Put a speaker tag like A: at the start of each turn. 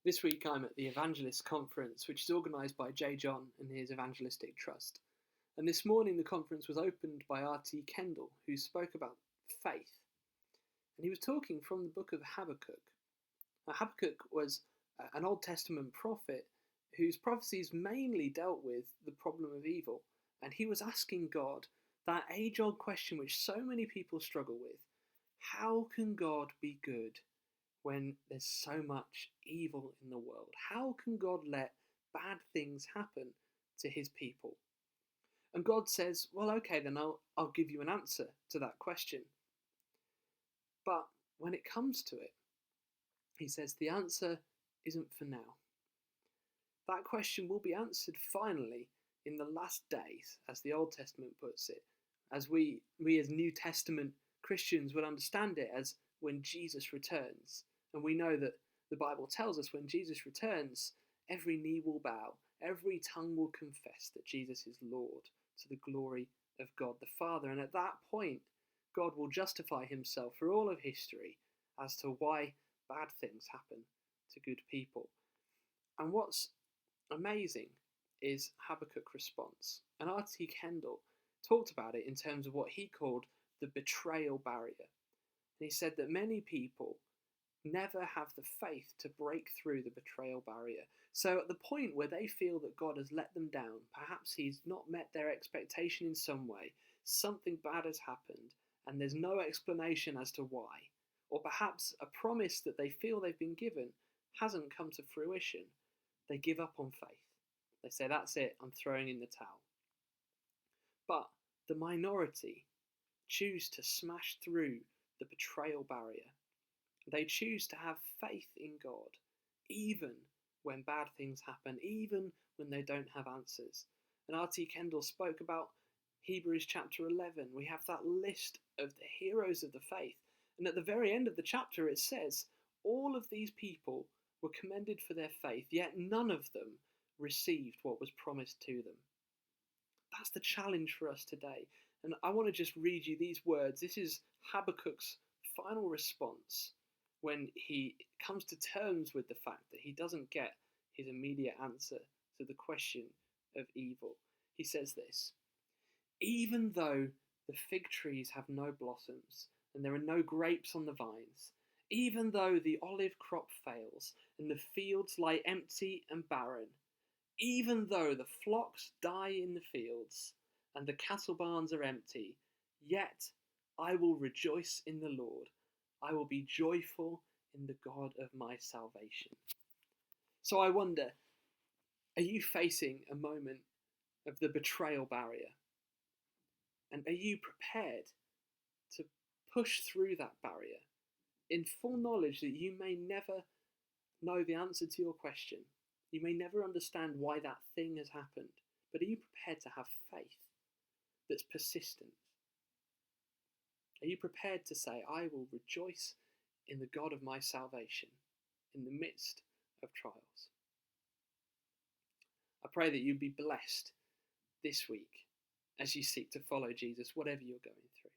A: This week I'm at the Evangelist Conference, which is organised by J. John and his Evangelistic Trust. And this morning the conference was opened by RT Kendall, who spoke about faith. And he was talking from the book of Habakkuk. Now, Habakkuk was an Old Testament prophet whose prophecies mainly dealt with the problem of evil. And he was asking God that age-old question which so many people struggle with. How can God be good when there's so much evil in the world? How can God let bad things happen to his people? And God says, well, okay, then I'll give you an answer to that question. But when it comes to it, he says the answer isn't for now. That question will be answered finally in the last days, as the Old Testament puts it, as we as New Testament Christians would understand it as when Jesus returns. And we know that the Bible tells us when Jesus returns, every knee will bow, every tongue will confess that Jesus is Lord, to the glory of God the Father. And at that point, God will justify himself for all of history as to why bad things happen to good people. And what's amazing is Habakkuk's response. And RT Kendall talked about it in terms of what he called the betrayal barrier. And he said that many people never have the faith to break through the betrayal barrier. So at the point where they feel that God has let them down, perhaps he's not met their expectation in some way, something bad has happened, and there's no explanation as to why, or perhaps a promise that they feel they've been given hasn't come to fruition, they give up on faith. They say, that's it, I'm throwing in the towel. But the minority choose to smash through the betrayal barrier. They choose to have faith in God, even when bad things happen, even when they don't have answers. And RT Kendall spoke about Hebrews chapter 11. We have that list of the heroes of the faith. And at the very end of the chapter it says, all of these people were commended for their faith, yet none of them received what was promised to them. That's the challenge for us today. And I want to just read you these words. This is Habakkuk's final response when he comes to terms with the fact that he doesn't get his immediate answer to the question of evil. He says this: even though the fig trees have no blossoms and there are no grapes on the vines, even though the olive crop fails and the fields lie empty and barren, even though the flocks die in the fields and the cattle barns are empty, yet I will rejoice in the Lord. I will be joyful in the God of my salvation. So I wonder, are you facing a moment of the betrayal barrier? And are you prepared to push through that barrier in full knowledge that you may never know the answer to your question? You may never understand why that thing has happened, but are you prepared to have faith that's persistent? Are you prepared to say, I will rejoice in the God of my salvation in the midst of trials? I pray that you'd be blessed this week as you seek to follow Jesus, whatever you're going through.